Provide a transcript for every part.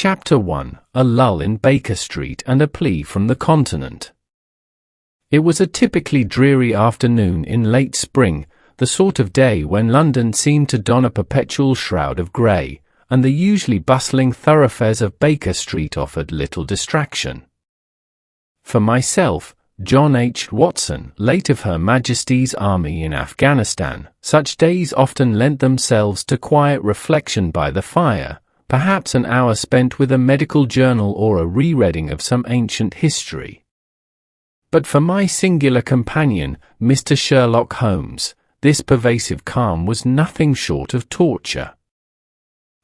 Chapter 1: A lull in Baker Street and a plea from the continent. It was a typically dreary afternoon in late spring, the sort of day when London seemed to don a perpetual shroud of grey, and the usually bustling thoroughfares of Baker Street offered little distraction. For myself, John H. Watson, late of Her Majesty's Army in Afghanistan, such days often lent themselves to quiet reflection by the fire, perhaps an hour spent with a medical journal or a rereading of some ancient history. But for my singular companion, Mr. Sherlock Holmes, this pervasive calm was nothing short of torture.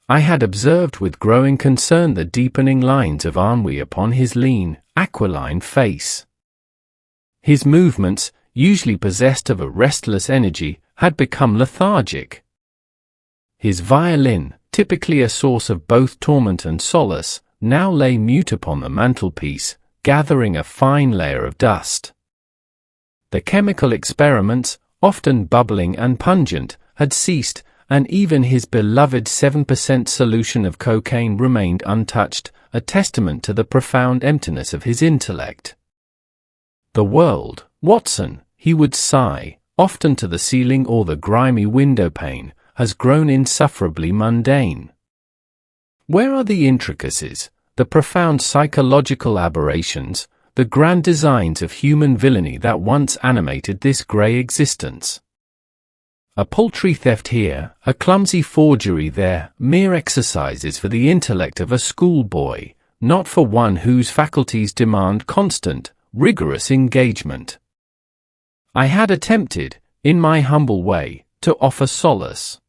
I had observed with growing concern the deepening lines of ennui upon his lean, aquiline face. His movements, usually possessed of a restless energy, had become lethargic. His violin, typically a source of both torment and solace, now lay mute upon the mantelpiece, gathering a fine layer of dust. The chemical experiments, often bubbling and pungent, had ceased, and even his beloved 7% solution of cocaine remained untouched, a testament to the profound emptiness of his intellect. "The world, Watson," he would sigh, often to the ceiling or the grimy window-pane, has grown insufferably mundane. Where are the intricacies, the profound psychological aberrations, the grand designs of human villainy that once animated this grey existence? A paltry theft here, a clumsy forgery there, mere exercises for the intellect of a schoolboy, not for one whose faculties demand constant, rigorous engagement. I had attempted, in my humble way, to offer solace.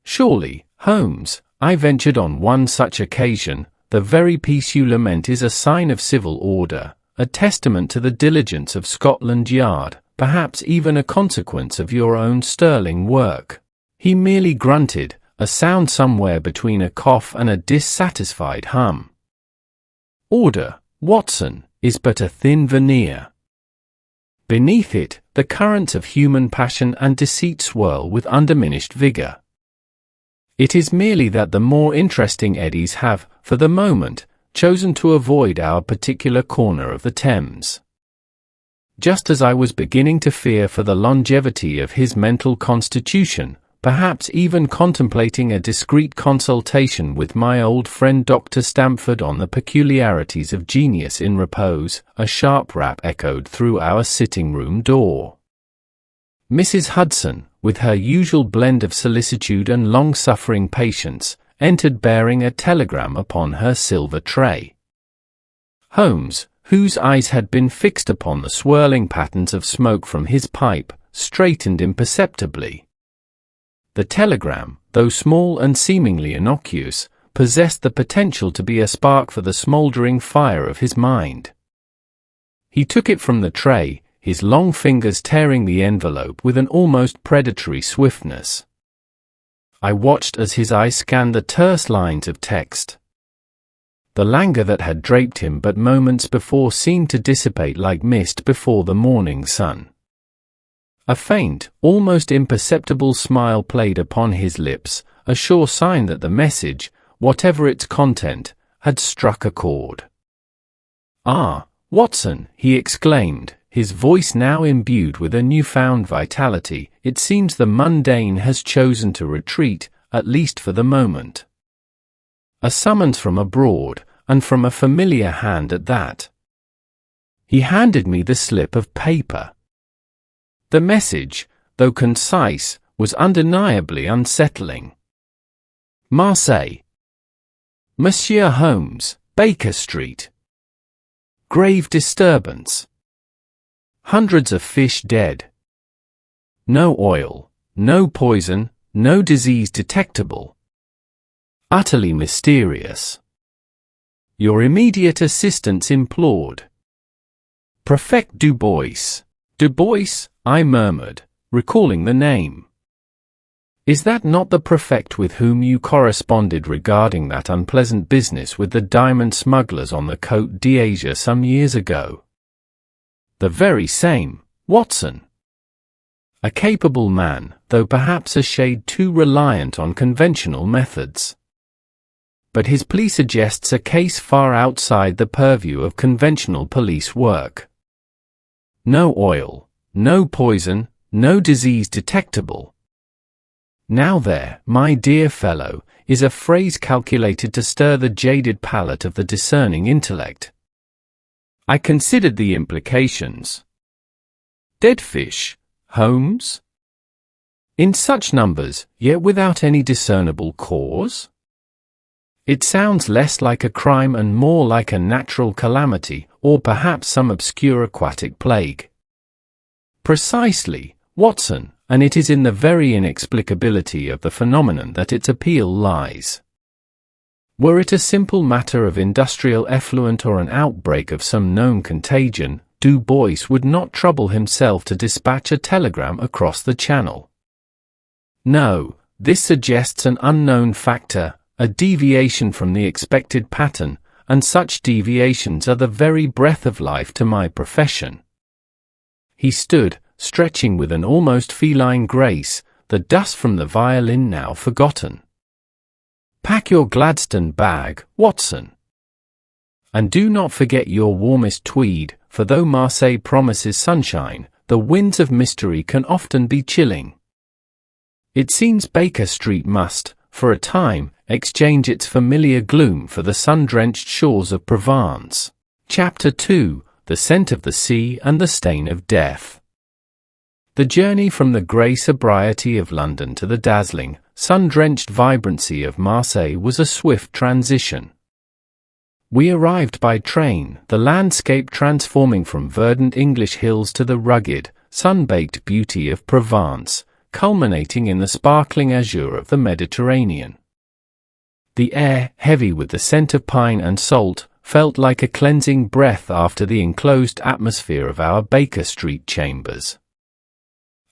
"Surely, Holmes," I ventured on one such occasion, "the very peace you lament is a sign of civil order, a testament to the diligence of Scotland Yard, perhaps even a consequence of your own sterling work." He merely grunted, a sound somewhere between a cough and a dissatisfied hum. "Order, Watson, is but a thin veneer. Beneath it, the currents of human passion and deceit swirl with undiminished vigor. It is merely that the more interesting eddies have, for the moment, chosen to avoid our particular corner of the Thames." Just as I was beginning to fear for the longevity of his mental constitution, perhaps even contemplating a discreet consultation with my old friend Dr. Stamford on the peculiarities of genius in repose, a sharp rap echoed through our sitting-room door. Mrs. Hudson, with her usual blend of solicitude and long-suffering patience, entered bearing a telegram upon her silver tray. Holmes, whose eyes had been fixed upon the swirling patterns of smoke from his pipe, straightened imperceptibly. The telegram, though small and seemingly innocuous, possessed the potential to be a spark for the smouldering fire of his mind. He took it from the tray, his long fingers tearing the envelope with an almost predatory swiftness. I watched as his eye scanned the terse lines of text. The languor that had draped him but moments before seemed to dissipate like mist before the morning sun. A faint, almost imperceptible smile played upon his lips, a sure sign that the message, whatever its content, had struck a chord. "Ah, Watson," he exclaimed, his voice now imbued with a newfound vitality, "it seems the mundane has chosen to retreat, at least for the moment. A summons from abroad, and from a familiar hand at that." He handed me the slip of paper. The message, though concise, was undeniably unsettling. "Marseille. Monsieur Holmes, Baker Street. Grave disturbance. Hundreds of fish dead. No oil, no poison, no disease detectable. Utterly mysterious. Your immediate assistance implored. Prefect Du Bois." "Du Bois?" I murmured, recalling the name. "Is that not the prefect with whom you corresponded regarding that unpleasant business with the diamond smugglers on the Côte d'Azur some years ago?" "The very same, Watson." A capable man, though perhaps a shade too reliant on conventional methods. but his plea suggests a case far outside the purview of conventional police work. No oil, no poison, no disease detectable. Now there, my dear fellow, is a phrase calculated to stir the jaded palate of the discerning intellect. I considered the implications. Dead fish, Holmes? In such numbers, yet without any discernible cause? It sounds less like a crime and more like a natural calamity, or perhaps some obscure aquatic plague. Precisely, Watson, and it is in the very inexplicability of the phenomenon that its appeal lies. Were it a simple matter of industrial effluent or an outbreak of some known contagion, Du Bois would not trouble himself to dispatch a telegram across the Channel. No, this suggests an unknown factor, a deviation from the expected pattern, and such deviations are the very breath of life to my profession. He stood, stretching with an almost feline grace, the dust from the violin now forgotten. Pack your Gladstone bag, Watson. And do not forget your warmest tweed, for though Marseille promises sunshine, the winds of mystery can often be chilling. It seems Baker Street must, for a time, exchange its familiar gloom for the sun-drenched shores of Provence. Chapter 2: The Scent of the Sea and the Stain of Death. The journey from the grey sobriety of London to the dazzling, sun-drenched vibrancy of Marseille was a swift transition. We arrived by train, the landscape transforming from verdant English hills to the rugged, sun-baked beauty of Provence, culminating in the sparkling azure of the Mediterranean. The air, heavy with the scent of pine and salt, felt like a cleansing breath after the enclosed atmosphere of our Baker Street chambers.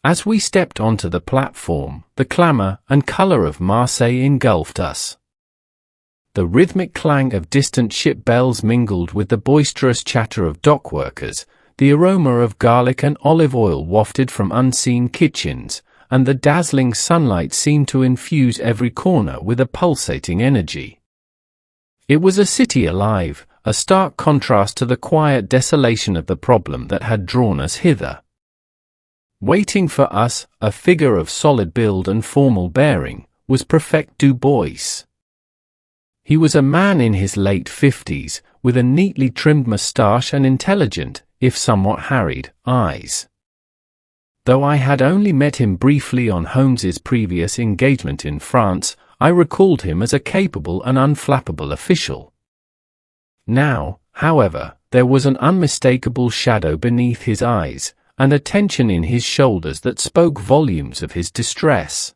As we stepped onto the platform, the clamour and colour of Marseille engulfed us. The rhythmic clang of distant ship bells mingled with the boisterous chatter of dockworkers, the aroma of garlic and olive oil wafted from unseen kitchens, and the dazzling sunlight seemed to infuse every corner with a pulsating energy. It was a city alive, a stark contrast to the quiet desolation of the problem that had drawn us hither. Waiting for us, a figure of solid build and formal bearing, was Prefect Du Bois. He was a man in his late 50s, with a neatly trimmed moustache and intelligent, if somewhat harried, eyes. Though I had only met him briefly on Holmes's previous engagement in France, I recalled him as a capable and unflappable official. Now, however, there was an unmistakable shadow beneath his eyes, and a tension in his shoulders that spoke volumes of his distress.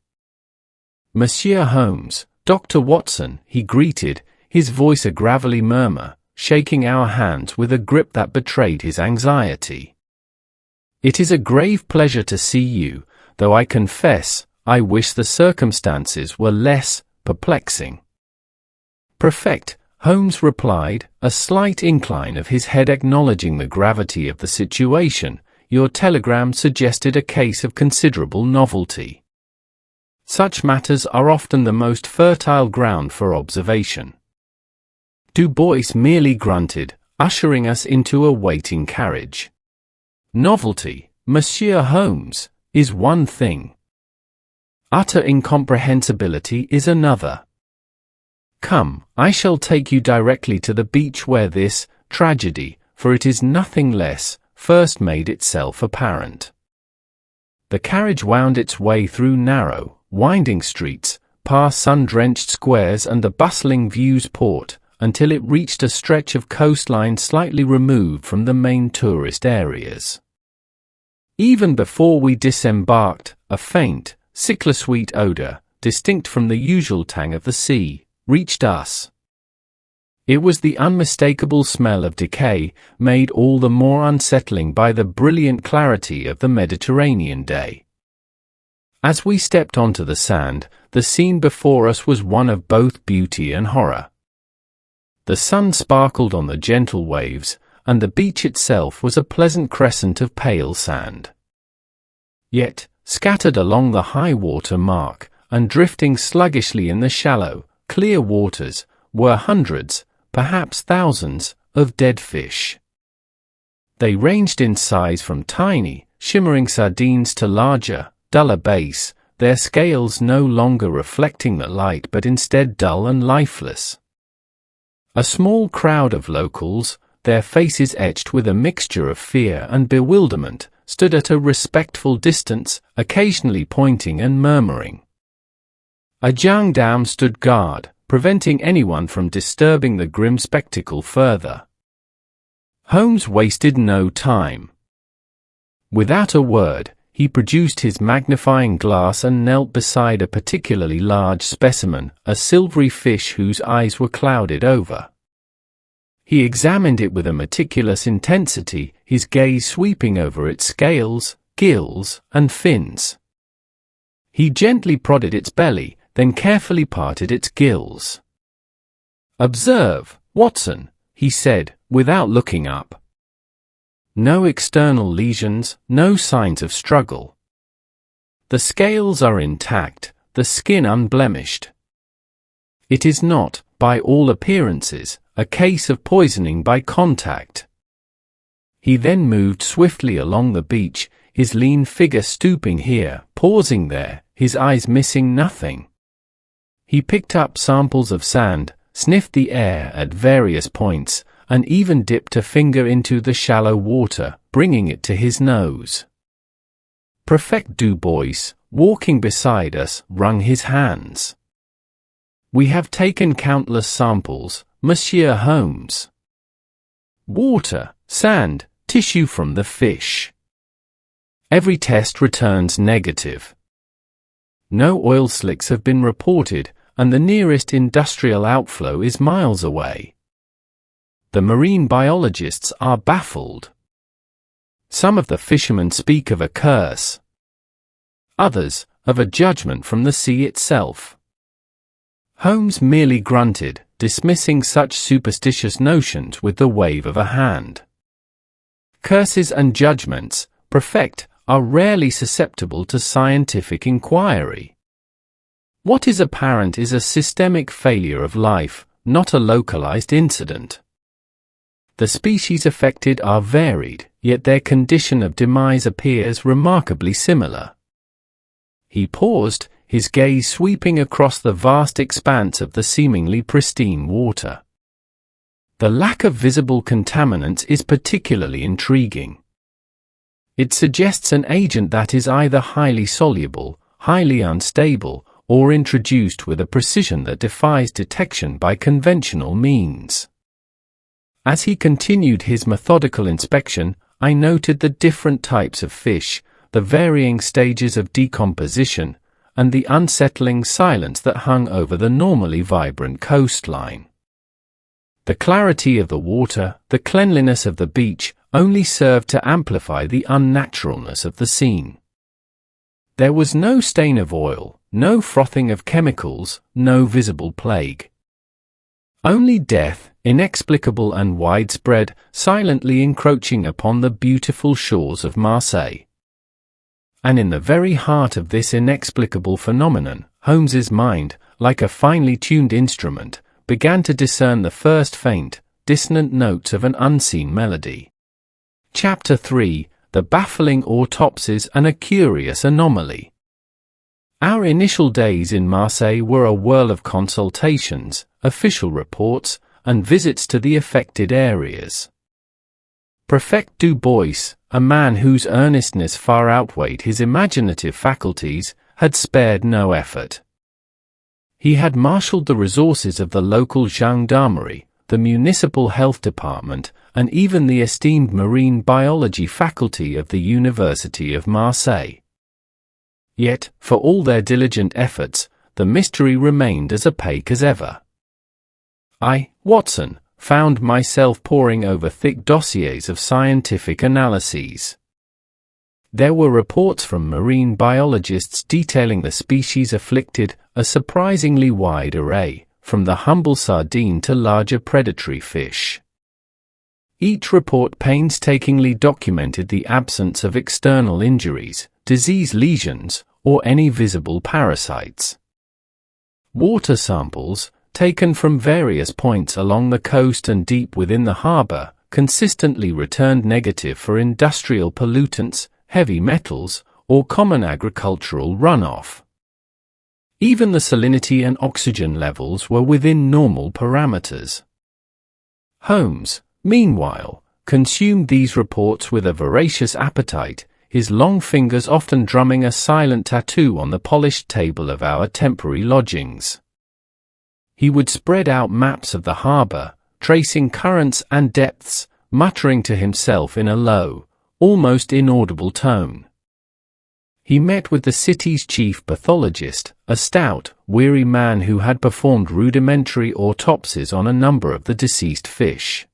"Monsieur Holmes, Dr. Watson," he greeted, his voice a gravelly murmur, shaking our hands with a grip that betrayed his anxiety. "It is a grave pleasure to see you, though I confess, I wish the circumstances were less perplexing." "Prefect," Holmes replied, a slight incline of his head acknowledging the gravity of the situation, "your telegram suggested a case of considerable novelty. Such matters are often the most fertile ground for observation." Du Bois merely grunted, ushering us into a waiting carriage. "Novelty, Monsieur Holmes, is one thing. Utter incomprehensibility is another. Come, I shall take you directly to the beach where this tragedy, for it is nothing less, first made itself apparent." The carriage wound its way through narrow, winding streets, past sun-drenched squares and the bustling Views port, until it reached a stretch of coastline slightly removed from the main tourist areas. Even before we disembarked, a faint, sickle-sweet odour, distinct from the usual tang of the sea, reached us. It was the unmistakable smell of decay, made all the more unsettling by the brilliant clarity of the Mediterranean day. As we stepped onto the sand, the scene before us was one of both beauty and horror. The sun sparkled on the gentle waves, and the beach itself was a pleasant crescent of pale sand. Yet, scattered along the high water mark, and drifting sluggishly in the shallow, clear waters, were hundreds, perhaps thousands, of dead fish. They ranged in size from tiny, shimmering sardines to larger, duller base, their scales no longer reflecting the light but instead dull and lifeless. A small crowd of locals, their faces etched with a mixture of fear and bewilderment, stood at a respectful distance, occasionally pointing and murmuring. A gendarme stood guard, preventing anyone from disturbing the grim spectacle further. Holmes wasted no time. Without a word, he produced his magnifying glass and knelt beside a particularly large specimen, a silvery fish whose eyes were clouded over. He examined it with a meticulous intensity, his gaze sweeping over its scales, gills, and fins. He gently prodded its belly, then carefully parted its gills. "Observe, Watson," he said, without looking up. "No external lesions, no signs of struggle. The scales are intact, the skin unblemished. It is not, by all appearances, a case of poisoning by contact." He then moved swiftly along the beach, his lean figure stooping here, pausing there, his eyes missing nothing. He picked up samples of sand, sniffed the air at various points, and even dipped a finger into the shallow water, bringing it to his nose. Prefect Du Bois, walking beside us, wrung his hands. "We have taken countless samples, Monsieur Holmes. Water, sand, tissue from the fish. Every test returns negative. No oil slicks have been reported, and the nearest industrial outflow is miles away. The marine biologists are baffled. Some of the fishermen speak of a curse. Others, of a judgment from the sea itself." Holmes merely grunted, dismissing such superstitious notions with the wave of a hand. Curses and judgments, Prefect, are rarely susceptible to scientific inquiry. What is apparent is a systemic failure of life, not a localized incident. The species affected are varied, yet their condition of demise appears remarkably similar. He paused, his gaze sweeping across the vast expanse of the seemingly pristine water. The lack of visible contaminants is particularly intriguing. It suggests an agent that is either highly soluble, highly unstable, or introduced with a precision that defies detection by conventional means. As he continued his methodical inspection, I noted the different types of fish, the varying stages of decomposition, and the unsettling silence that hung over the normally vibrant coastline. The clarity of the water, the cleanliness of the beach, only served to amplify the unnaturalness of the scene. There was no stain of oil, no frothing of chemicals, no visible plague. Only death, inexplicable and widespread, silently encroaching upon the beautiful shores of Marseille. And in the very heart of this inexplicable phenomenon, Holmes's mind, like a finely tuned instrument, began to discern the first faint, dissonant notes of an unseen melody. Chapter 3: The Baffling Autopsies and a Curious Anomaly. Our initial days in Marseille were a whirl of consultations, official reports, and visits to the affected areas. Prefect Du Bois, a man whose earnestness far outweighed his imaginative faculties, had spared no effort. He had marshaled the resources of the local gendarmerie, the municipal health department, and even the esteemed marine biology faculty of the University of Marseille. Yet, for all their diligent efforts, the mystery remained as opaque as ever. I, Watson, found myself poring over thick dossiers of scientific analyses. There were reports from marine biologists detailing the species afflicted, a surprisingly wide array, from the humble sardine to larger predatory fish. Each report painstakingly documented the absence of external injuries, disease lesions, or any visible parasites. Water samples, taken from various points along the coast and deep within the harbor, consistently returned negative for industrial pollutants, heavy metals, or common agricultural runoff. Even the salinity and oxygen levels were within normal parameters. Holmes, meanwhile, consumed these reports with a voracious appetite, his long fingers often drumming a silent tattoo on the polished table of our temporary lodgings. He would spread out maps of the harbor, tracing currents and depths, muttering to himself in a low, almost inaudible tone. He met with the city's chief pathologist, a stout, weary man who had performed rudimentary autopsies on a number of the deceased fish.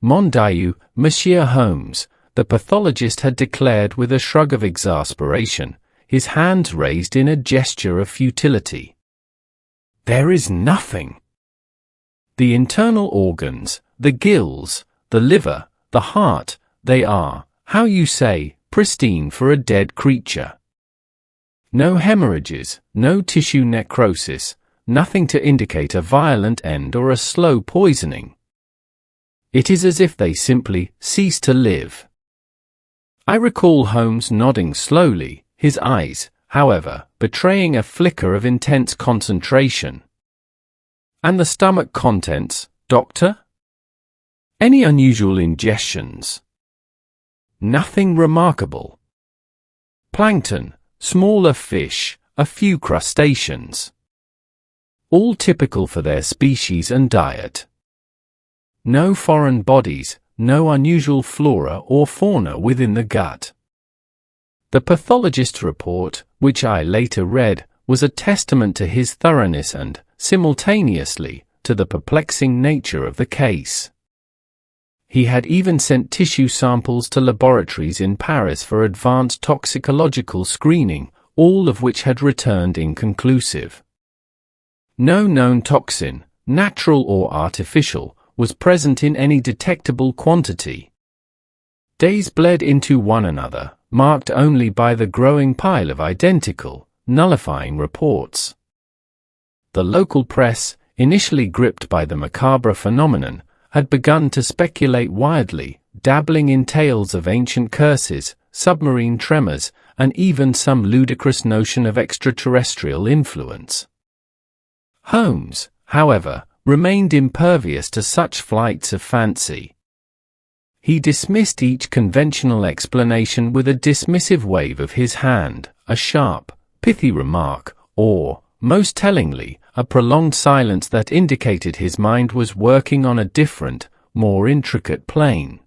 Mon Dieu, Monsieur Holmes, the pathologist had declared with a shrug of exasperation, his hands raised in a gesture of futility. There is nothing. The internal organs, the gills, the liver, the heart, they are, how you say, pristine for a dead creature. No hemorrhages, no tissue necrosis, nothing to indicate a violent end or a slow poisoning. It is as if they simply cease to live. I recall Holmes nodding slowly, his eyes, however, betraying a flicker of intense concentration. And the stomach contents, doctor? Any unusual ingestions? Nothing remarkable. Plankton, smaller fish, a few crustaceans. All typical for their species and diet. No foreign bodies, no unusual flora or fauna within the gut. The pathologist's report, which I later read, was a testament to his thoroughness and, simultaneously, to the perplexing nature of the case. He had even sent tissue samples to laboratories in Paris for advanced toxicological screening, all of which had returned inconclusive. No known toxin, natural or artificial, was present in any detectable quantity. Days bled into one another, marked only by the growing pile of identical, nullifying reports. The local press, initially gripped by the macabre phenomenon, had begun to speculate wildly, dabbling in tales of ancient curses, submarine tremors, and even some ludicrous notion of extraterrestrial influence. Holmes, however, remained impervious to such flights of fancy. He dismissed each conventional explanation with a dismissive wave of his hand, a sharp, pithy remark, or, most tellingly, a prolonged silence that indicated his mind was working on a different, more intricate plane.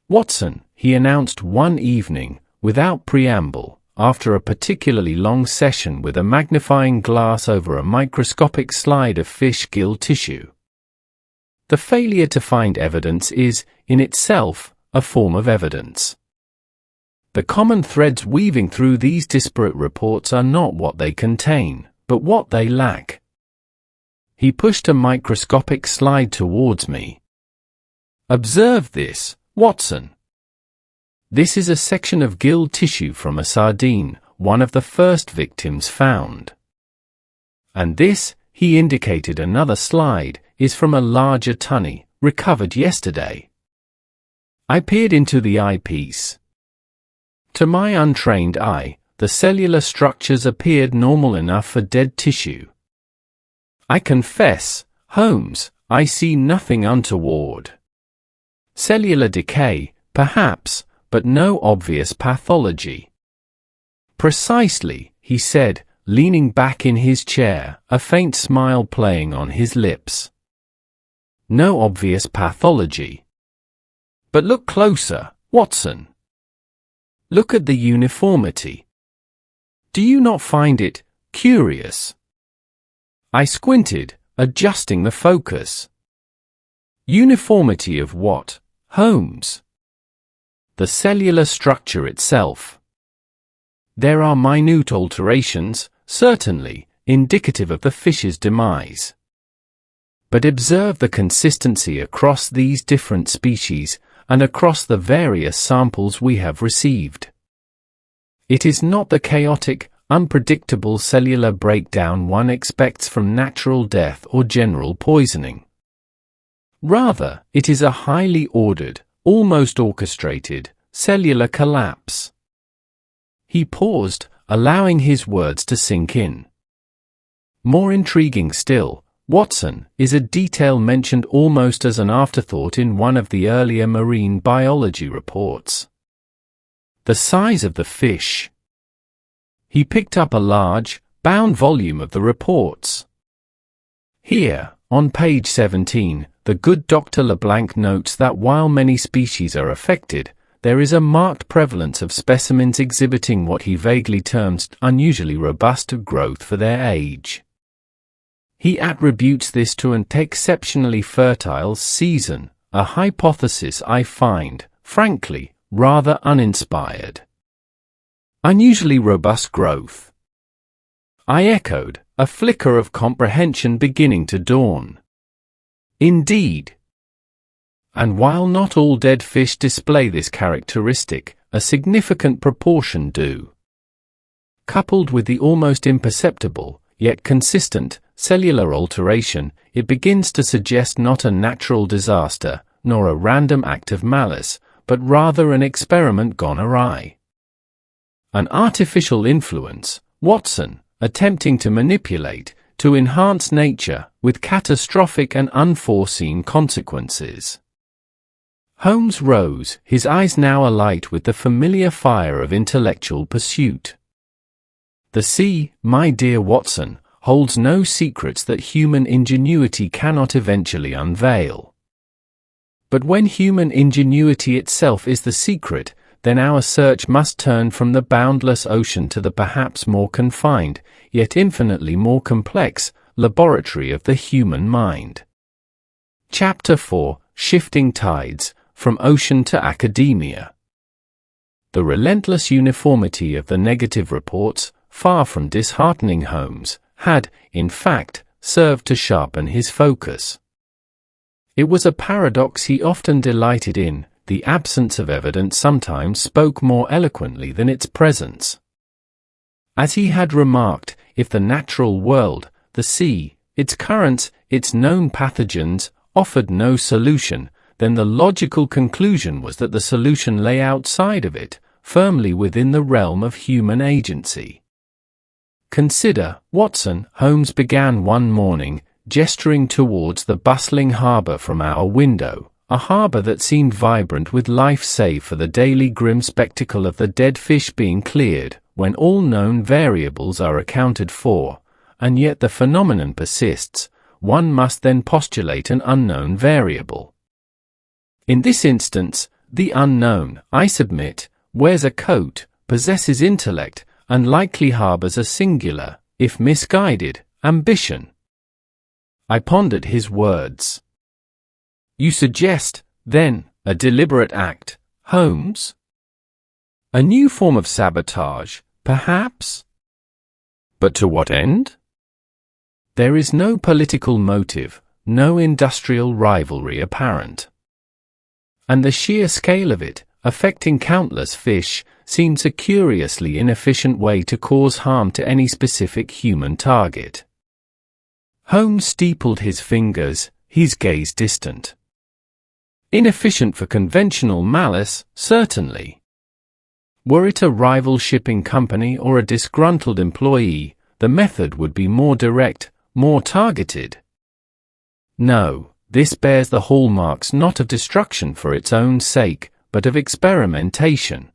Watson, he announced one evening, without preamble, after a particularly long session with a magnifying glass over a microscopic slide of fish gill tissue. The failure to find evidence is, in itself, a form of evidence. The common threads weaving through these disparate reports are not what they contain, but what they lack. He pushed a microscopic slide towards me. Observe this, Watson. This is a section of gill tissue from a sardine, one of the first victims found. And this, he indicated another slide, is from a larger tunny, recovered yesterday. I peered into the eyepiece. To my untrained eye, the cellular structures appeared normal enough for dead tissue. I confess, Holmes, I see nothing untoward. Cellular decay, perhaps, but no obvious pathology. Precisely, he said, leaning back in his chair, a faint smile playing on his lips. No obvious pathology. But look closer, Watson. Look at the uniformity. Do you not find it curious? I squinted, adjusting the focus. Uniformity of what, Holmes? The cellular structure itself. There are minute alterations, certainly, indicative of the fish's demise. But observe the consistency across these different species, and across the various samples we have received. It is not the chaotic, unpredictable cellular breakdown one expects from natural death or general poisoning. Rather, it is a highly ordered, almost orchestrated, cellular collapse. He paused, allowing his words to sink in. More intriguing still, Watson, is a detail mentioned almost as an afterthought in one of the earlier marine biology reports. The size of the fish. He picked up a large, bound volume of the reports. Here, on page 17, the good Dr. Leblanc notes that while many species are affected, there is a marked prevalence of specimens exhibiting what he vaguely terms unusually robust growth for their age. He attributes this to an exceptionally fertile season, a hypothesis I find, frankly, rather uninspired. Unusually robust growth. I echoed, a flicker of comprehension beginning to dawn. Indeed. And while not all dead fish display this characteristic, a significant proportion do. Coupled with the almost imperceptible, yet consistent, cellular alteration, it begins to suggest not a natural disaster, nor a random act of malice, but rather an experiment gone awry. An artificial influence, Watson, attempting to manipulate, to enhance nature, with catastrophic and unforeseen consequences. Holmes rose, his eyes now alight with the familiar fire of intellectual pursuit. The sea, my dear Watson, holds no secrets that human ingenuity cannot eventually unveil. But when human ingenuity itself is the secret, then our search must turn from the boundless ocean to the perhaps more confined, yet infinitely more complex, laboratory of the human mind. Chapter 4: Shifting Tides, From Ocean to Academia. The relentless uniformity of the negative reports, far from disheartening Holmes, had, in fact, served to sharpen his focus. It was a paradox he often delighted in. The absence of evidence sometimes spoke more eloquently than its presence. As he had remarked, if the natural world, the sea, its currents, its known pathogens, offered no solution, then the logical conclusion was that the solution lay outside of it, firmly within the realm of human agency. Consider, Watson, Holmes began one morning, gesturing towards the bustling harbour from our window, a harbour that seemed vibrant with life save for the daily grim spectacle of the dead fish being cleared, when all known variables are accounted for, and yet the phenomenon persists. One must then postulate an unknown variable. In this instance, the unknown, I submit, wears a coat, possesses intellect, and likely harbours a singular, if misguided, ambition. I pondered his words. You suggest, then, a deliberate act, Holmes? A new form of sabotage, perhaps? But to what end? There is no political motive, no industrial rivalry apparent. And the sheer scale of it, affecting countless fish, seems a curiously inefficient way to cause harm to any specific human target. Holmes steepled his fingers, his gaze distant. Inefficient for conventional malice, certainly. Were it a rival shipping company or a disgruntled employee, the method would be more direct, more targeted. No, this bears the hallmarks not of destruction for its own sake, but of experimentation.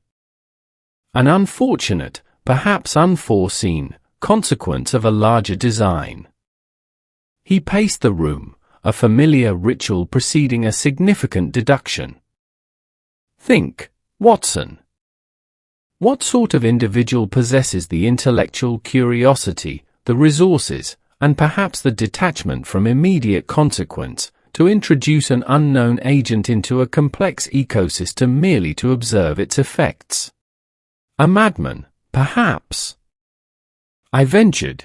An unfortunate, perhaps unforeseen, consequence of a larger design. He paced the room, a familiar ritual preceding a significant deduction. Think, Watson. What sort of individual possesses the intellectual curiosity, the resources, and perhaps the detachment from immediate consequence, to introduce an unknown agent into a complex ecosystem merely to observe its effects? A madman, perhaps. I ventured.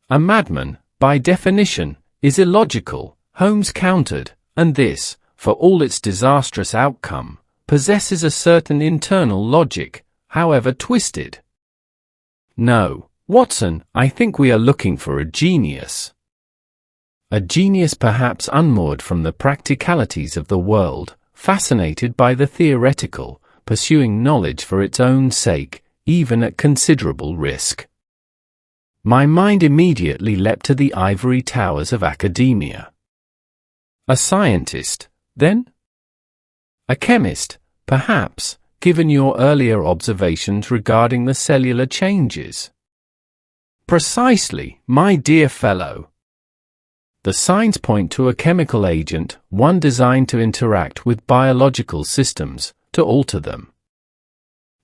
A madman, by definition, is illogical, Holmes countered, and this, for all its disastrous outcome, possesses a certain internal logic, however twisted. No, Watson, I think we are looking for a genius. A genius perhaps unmoored from the practicalities of the world, fascinated by the theoretical, pursuing knowledge for its own sake, even at considerable risk. My mind immediately leapt to the ivory towers of academia. A scientist, then? A chemist, perhaps, given your earlier observations regarding the cellular changes. Precisely, my dear fellow. The signs point to a chemical agent, one designed to interact with biological systems, to alter them.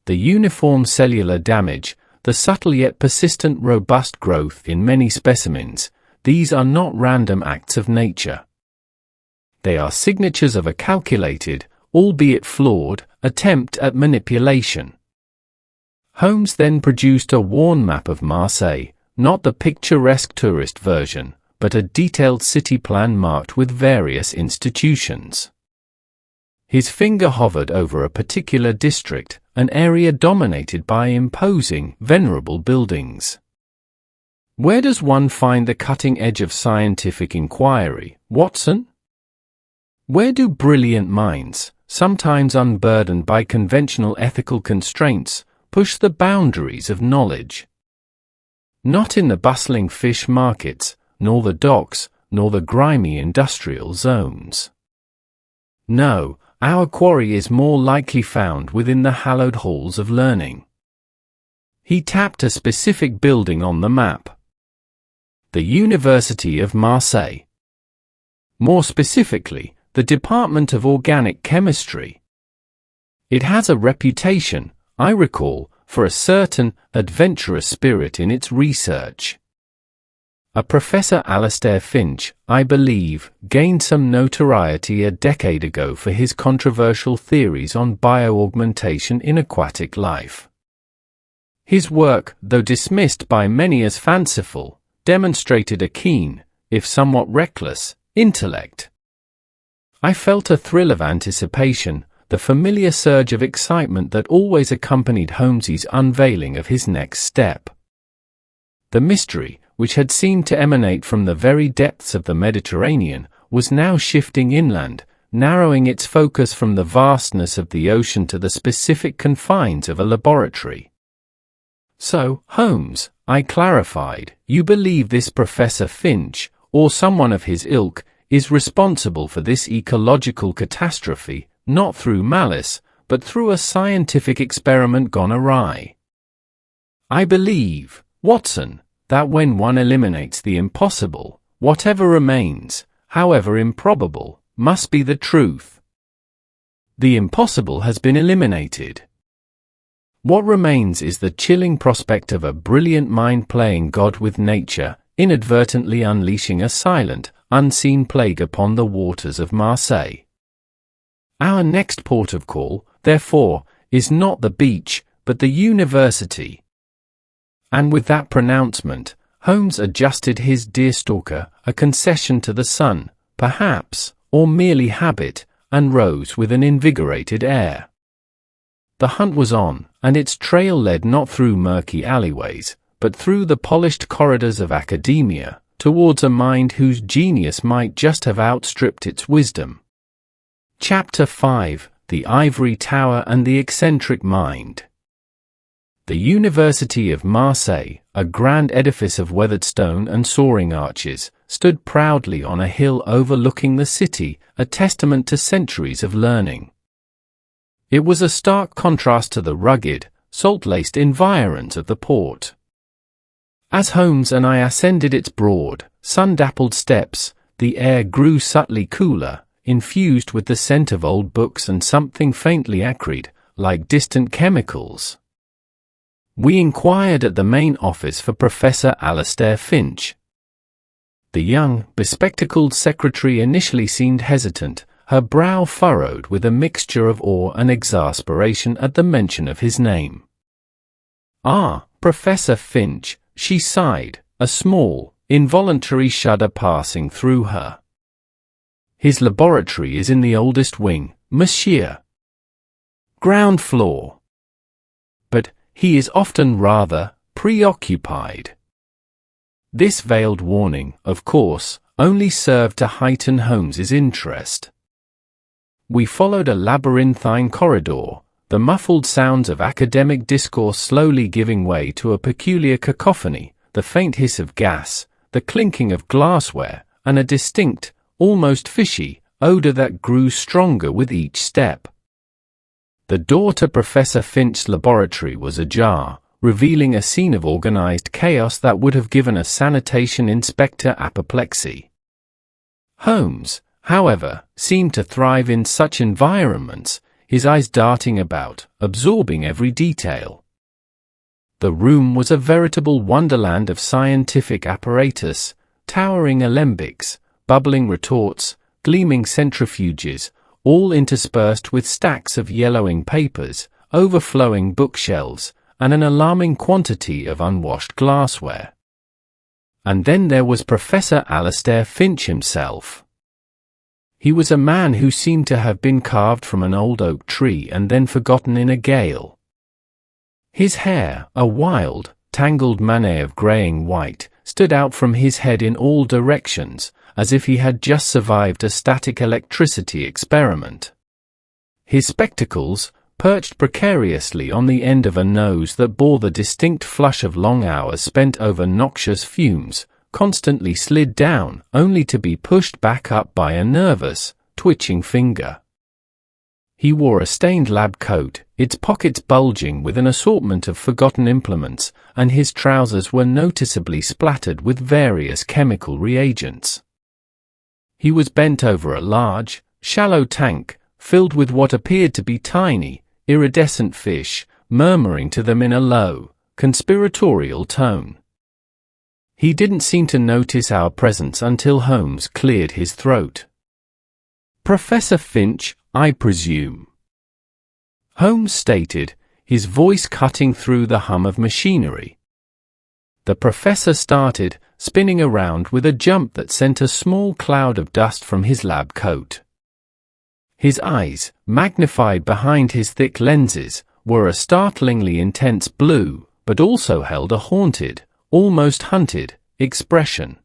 The uniform cellular damage, the subtle yet persistent robust growth in many specimens, these are not random acts of nature. They are signatures of a calculated, albeit flawed, attempt at manipulation. Holmes then produced a worn map of Marseille, not the picturesque tourist version, but a detailed city plan marked with various institutions. His finger hovered over a particular district, an area dominated by imposing, venerable buildings. Where does one find the cutting edge of scientific inquiry, Watson? Where do brilliant minds, sometimes unburdened by conventional ethical constraints, push the boundaries of knowledge? Not in the bustling fish markets, nor the docks, nor the grimy industrial zones. No, our quarry is more likely found within the hallowed halls of learning. He tapped a specific building on the map. The University of Marseille. More specifically, the Department of Organic Chemistry. It has a reputation, I recall, for a certain adventurous spirit in its research. A Professor Alastair Finch, I believe, gained some notoriety a decade ago for his controversial theories on bioaugmentation in aquatic life. His work, though dismissed by many as fanciful, demonstrated a keen, if somewhat reckless, intellect. I felt a thrill of anticipation, the familiar surge of excitement that always accompanied Holmes's unveiling of his next step. The mystery, which had seemed to emanate from the very depths of the Mediterranean, was now shifting inland, narrowing its focus from the vastness of the ocean to the specific confines of a laboratory. So, Holmes, I clarified, you believe this Professor Finch, or someone of his ilk, is responsible for this ecological catastrophe, not through malice, but through a scientific experiment gone awry. I believe, Watson, that when one eliminates the impossible, whatever remains, however improbable, must be the truth. The impossible has been eliminated. What remains is the chilling prospect of a brilliant mind playing God with nature, inadvertently unleashing a silent, unseen plague upon the waters of Marseille. Our next port of call, therefore, is not the beach, but the university. And with that pronouncement, Holmes adjusted his deerstalker, a concession to the sun, perhaps, or merely habit, and rose with an invigorated air. The hunt was on, and its trail led not through murky alleyways, but through the polished corridors of academia, towards a mind whose genius might just have outstripped its wisdom. Chapter 5: The Ivory Tower and the Eccentric Mind. The University of Marseille, a grand edifice of weathered stone and soaring arches, stood proudly on a hill overlooking the city, a testament to centuries of learning. It was a stark contrast to the rugged, salt-laced environs of the port. As Holmes and I ascended its broad, sun-dappled steps, the air grew subtly cooler, infused with the scent of old books and something faintly acrid, like distant chemicals. We inquired at the main office for Professor Alastair Finch. The young, bespectacled secretary initially seemed hesitant, her brow furrowed with a mixture of awe and exasperation at the mention of his name. "Ah, Professor Finch," she sighed, a small, involuntary shudder passing through her. "His laboratory is in the oldest wing, monsieur. Ground floor. But he is often rather preoccupied. This veiled warning, of course, only served to heighten Holmes's interest. We followed a labyrinthine corridor, the muffled sounds of academic discourse slowly giving way to a peculiar cacophony, the faint hiss of gas, the clinking of glassware, and a distinct, almost fishy, odor that grew stronger with each step. The door to Professor Finch's laboratory was ajar, revealing a scene of organized chaos that would have given a sanitation inspector apoplexy. Holmes, however, seemed to thrive in such environments, his eyes darting about, absorbing every detail. The room was a veritable wonderland of scientific apparatus, towering alembics, bubbling retorts, gleaming centrifuges, all interspersed with stacks of yellowing papers, overflowing bookshelves, and an alarming quantity of unwashed glassware. And then there was Professor Alastair Finch himself. He was a man who seemed to have been carved from an old oak tree and then forgotten in a gale. His hair, a wild, tangled mane of greying white, stood out from his head in all directions, as if he had just survived a static electricity experiment. His spectacles, perched precariously on the end of a nose that bore the distinct flush of long hours spent over noxious fumes, constantly slid down, only to be pushed back up by a nervous, twitching finger. He wore a stained lab coat, its pockets bulging with an assortment of forgotten implements, and his trousers were noticeably splattered with various chemical reagents. He was bent over a large, shallow tank, filled with what appeared to be tiny, iridescent fish, murmuring to them in a low, conspiratorial tone. He didn't seem to notice our presence until Holmes cleared his throat. "Professor Finch, I presume," Holmes stated, his voice cutting through the hum of machinery. The professor started, spinning around with a jump that sent a small cloud of dust from his lab coat. His eyes, magnified behind his thick lenses, were a startlingly intense blue, but also held a haunted, almost hunted, expression.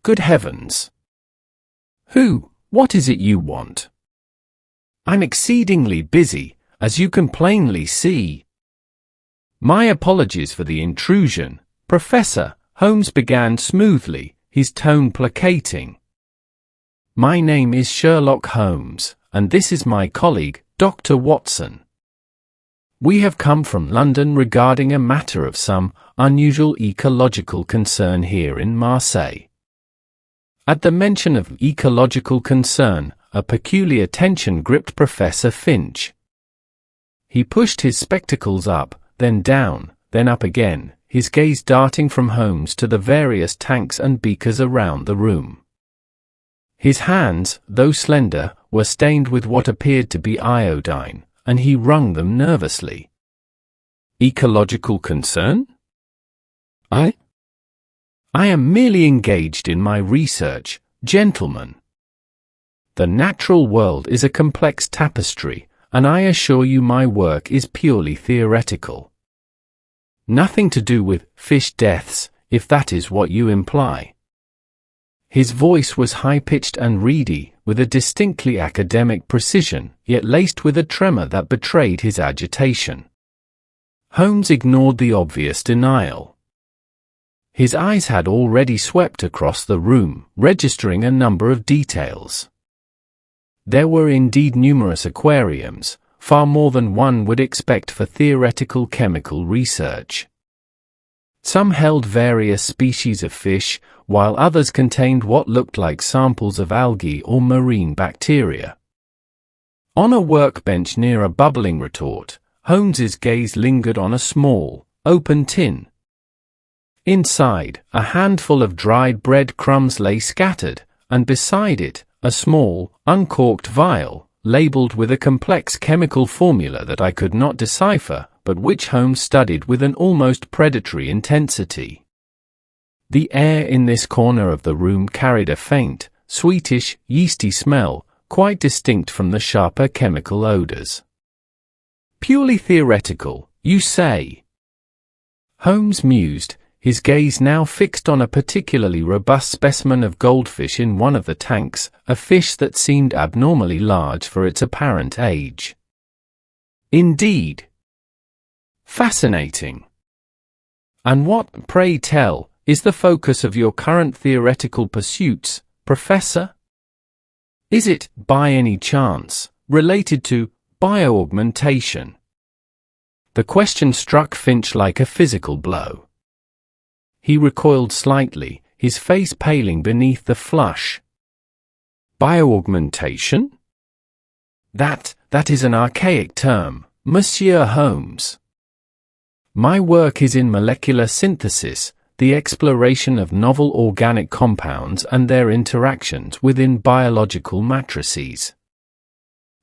"Good heavens! What is it you want?" "I'm exceedingly busy, as you can plainly see." "My apologies for the intrusion, Professor," Holmes began smoothly, his tone placating. "My name is Sherlock Holmes, and this is my colleague, Dr. Watson. We have come from London regarding a matter of some unusual ecological concern here in Marseille." At the mention of ecological concern, a peculiar tension gripped Professor Finch. He pushed his spectacles up, then down, then up again, his gaze darting from Holmes to the various tanks and beakers around the room. His hands, though slender, were stained with what appeared to be iodine, and he wrung them nervously. "Ecological concern? I am merely engaged in my research, gentlemen. The natural world is a complex tapestry, and I assure you my work is purely theoretical. Nothing to do with fish deaths, if that is what you imply." His voice was high-pitched and reedy, with a distinctly academic precision, yet laced with a tremor that betrayed his agitation. Holmes ignored the obvious denial. His eyes had already swept across the room, registering a number of details. There were indeed numerous aquariums, far more than one would expect for theoretical chemical research. Some held various species of fish, while others contained what looked like samples of algae or marine bacteria. On a workbench near a bubbling retort, Holmes's gaze lingered on a small, open tin. Inside, a handful of dried bread crumbs lay scattered, and beside it, a small, uncorked vial, labeled with a complex chemical formula that I could not decipher, but which Holmes studied with an almost predatory intensity. The air in this corner of the room carried a faint, sweetish, yeasty smell, quite distinct from the sharper chemical odors. "Purely theoretical, you say?" Holmes mused, his gaze now fixed on a particularly robust specimen of goldfish in one of the tanks, a fish that seemed abnormally large for its apparent age. Indeed. Fascinating. And what, pray tell, is the focus of your current theoretical pursuits, Professor? Is it, by any chance, related to bioaugmentation? The question struck Finch like a physical blow. He recoiled slightly, his face paling beneath the flush. Bioaugmentation? That is an archaic term, Monsieur Holmes. My work is in molecular synthesis, the exploration of novel organic compounds and their interactions within biological matrices.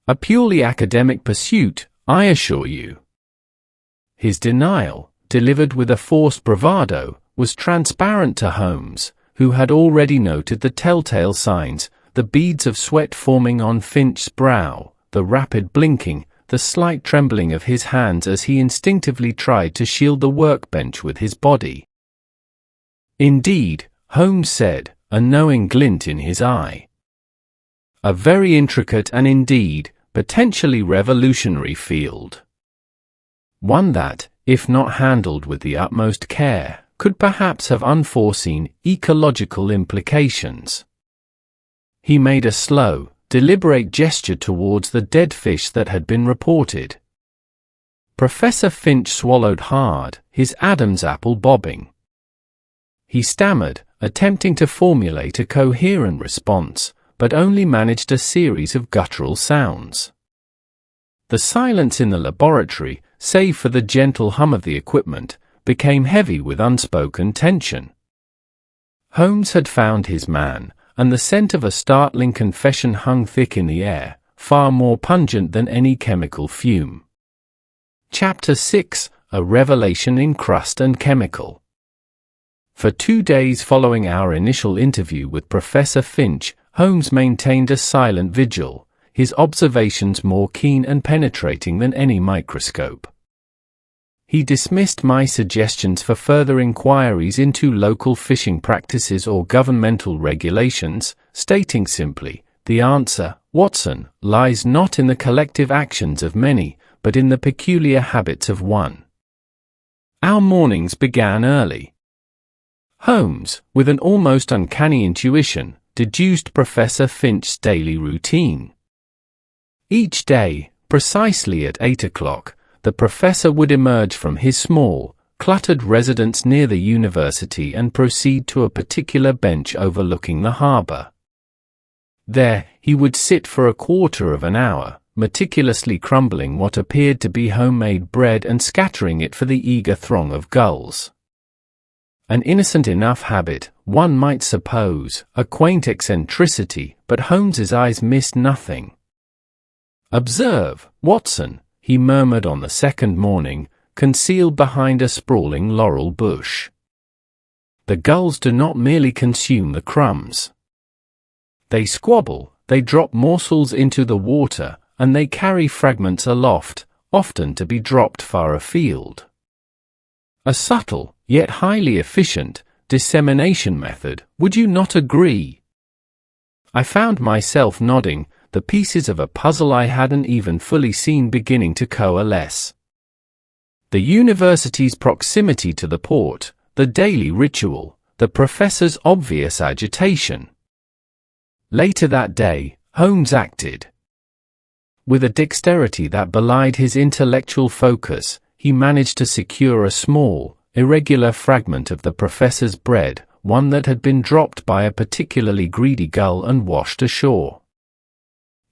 A purely academic pursuit, I assure you. His denial, delivered with a forced bravado, was transparent to Holmes, who had already noted the telltale signs, the beads of sweat forming on Finch's brow, the rapid blinking, the slight trembling of his hands as he instinctively tried to shield the workbench with his body. Indeed, Holmes said, a knowing glint in his eye. A very intricate and indeed, potentially revolutionary field. One that, if not handled with the utmost care, could perhaps have unforeseen ecological implications. He made a slow, deliberate gesture towards the dead fish that had been reported. Professor Finch swallowed hard, his Adam's apple bobbing. He stammered, attempting to formulate a coherent response, but only managed a series of guttural sounds. The silence in the laboratory, save for the gentle hum of the equipment, became heavy with unspoken tension. Holmes had found his man, and the scent of a startling confession hung thick in the air, far more pungent than any chemical fume. Chapter 6: A Revelation in Crust and Chemical. For 2 days following our initial interview with Professor Finch, Holmes maintained a silent vigil, his observations more keen and penetrating than any microscope. He dismissed my suggestions for further inquiries into local fishing practices or governmental regulations, stating simply, the answer, Watson, lies not in the collective actions of many, but in the peculiar habits of one. Our mornings began early. Holmes, with an almost uncanny intuition, deduced Professor Finch's daily routine. Each day, precisely at 8 o'clock, the professor would emerge from his small, cluttered residence near the university and proceed to a particular bench overlooking the harbour. There, he would sit for a quarter of an hour, meticulously crumbling what appeared to be homemade bread and scattering it for the eager throng of gulls. An innocent enough habit, one might suppose, a quaint eccentricity, but Holmes's eyes missed nothing. "Observe, Watson," he murmured on the second morning, concealed behind a sprawling laurel bush. "The gulls do not merely consume the crumbs. They squabble, they drop morsels into the water, and they carry fragments aloft, often to be dropped far afield. A subtle, yet highly efficient, dissemination method, would you not agree?" I found myself nodding, the pieces of a puzzle I hadn't even fully seen beginning to coalesce. The university's proximity to the port, the daily ritual, the professor's obvious agitation. Later that day, Holmes acted. With a dexterity that belied his intellectual focus, he managed to secure a small, irregular fragment of the professor's bread, one that had been dropped by a particularly greedy gull and washed ashore.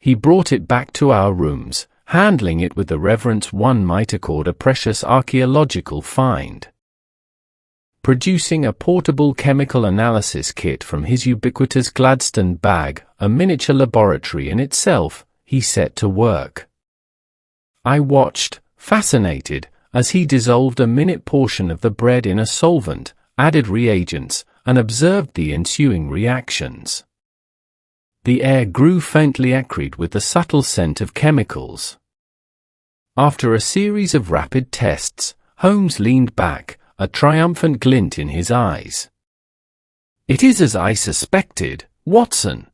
He brought it back to our rooms, handling it with the reverence one might accord a precious archaeological find. Producing a portable chemical analysis kit from his ubiquitous Gladstone bag, a miniature laboratory in itself, he set to work. I watched, fascinated, as he dissolved a minute portion of the bread in a solvent, added reagents, and observed the ensuing reactions. The air grew faintly acrid with the subtle scent of chemicals. After a series of rapid tests, Holmes leaned back, a triumphant glint in his eyes. "It is as I suspected, Watson.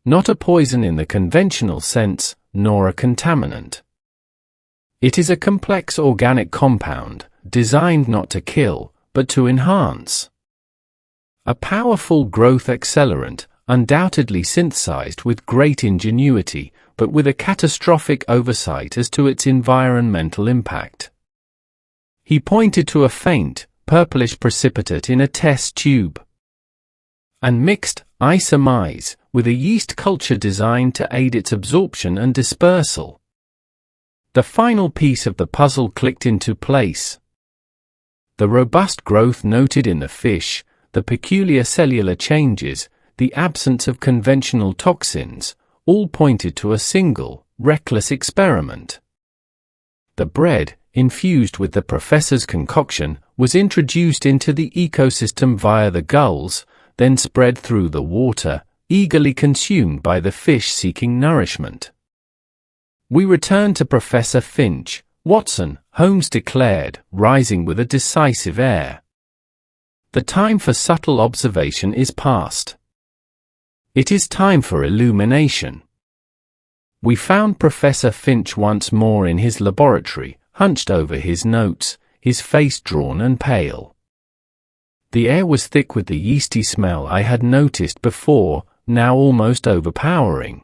Not a poison in the conventional sense, nor a contaminant. It is a complex organic compound, designed not to kill, but to enhance. A powerful growth accelerant, undoubtedly synthesized with great ingenuity, but with a catastrophic oversight as to its environmental impact." He pointed to a faint, purplish precipitate in a test tube. "And mixed, I surmise, with a yeast culture designed to aid its absorption and dispersal." The final piece of the puzzle clicked into place. The robust growth noted in the fish, the peculiar cellular changes, the absence of conventional toxins, all pointed to a single, reckless experiment. The bread, infused with the professor's concoction, was introduced into the ecosystem via the gulls, then spread through the water, eagerly consumed by the fish seeking nourishment. "We return to Professor Finch, Watson," Holmes declared, rising with a decisive air. "The time for subtle observation is past. It is time for illumination." We found Professor Finch once more in his laboratory, hunched over his notes, his face drawn and pale. The air was thick with the yeasty smell I had noticed before, now almost overpowering.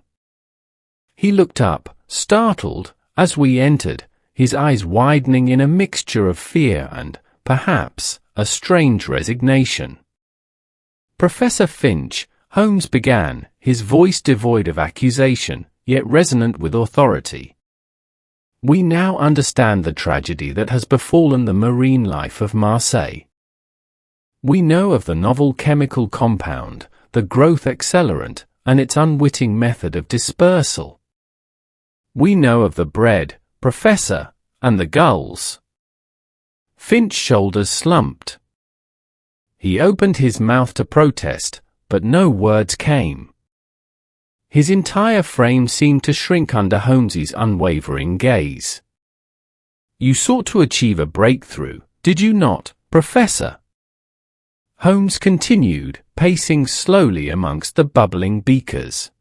He looked up, startled, as we entered, his eyes widening in a mixture of fear and, perhaps, a strange resignation. "Professor Finch," Holmes began, his voice devoid of accusation, yet resonant with authority. "We now understand the tragedy that has befallen the marine life of Marseille. We know of the novel chemical compound, the growth accelerant, and its unwitting method of dispersal. We know of the bread, Professor, and the gulls." Finch's shoulders slumped. He opened his mouth to protest, but no words came. His entire frame seemed to shrink under Holmes's unwavering gaze. "You sought to achieve a breakthrough, did you not, Professor?" Holmes continued, pacing slowly amongst the bubbling beakers.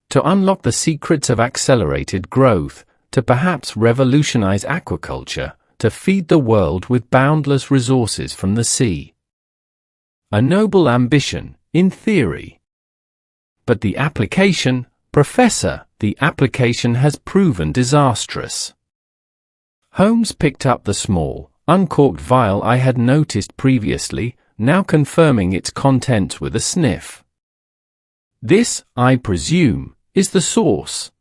"To unlock the secrets of accelerated growth, to perhaps revolutionize aquaculture, to feed the world with boundless resources from the sea. A noble ambition, in theory. But the application, Professor, the application has proven disastrous." Holmes picked up the small, uncorked vial I had noticed previously, now confirming its contents with a sniff. "This, I presume, is the source.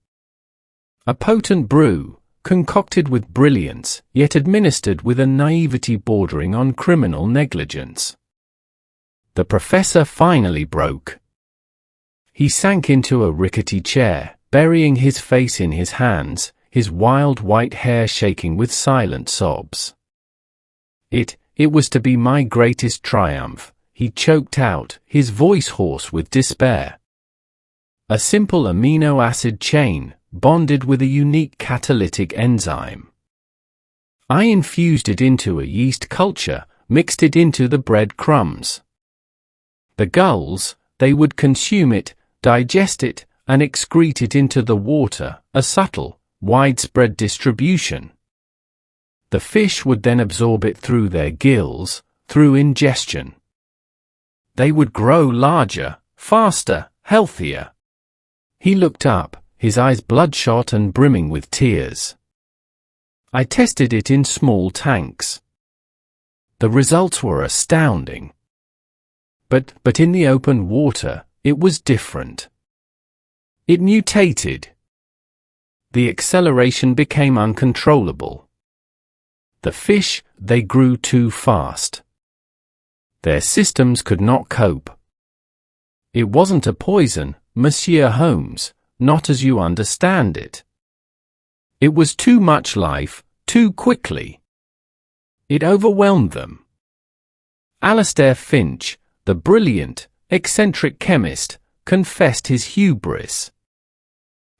A potent brew, concocted with brilliance, yet administered with a naivety bordering on criminal negligence." The professor finally broke. He sank into a rickety chair, burying his face in his hands, his wild white hair shaking with silent sobs. It was to be my greatest triumph," he choked out, his voice hoarse with despair. "A simple amino acid chain, bonded with a unique catalytic enzyme. I infused it into a yeast culture, mixed it into the bread crumbs. The gulls, they would consume it, digest it, and excrete it into the water, a subtle, widespread distribution. The fish would then absorb it through their gills, through ingestion. They would grow larger, faster, healthier." He looked up, his eyes bloodshot and brimming with tears. "I tested it in small tanks. The results were astounding. But in the open water, it was different. It mutated. The acceleration became uncontrollable. The fish, they grew too fast. Their systems could not cope. It wasn't a poison, Monsieur Holmes, not as you understand it. It was too much life, too quickly. It overwhelmed them." Alastair Finch, the brilliant, eccentric chemist, confessed his hubris.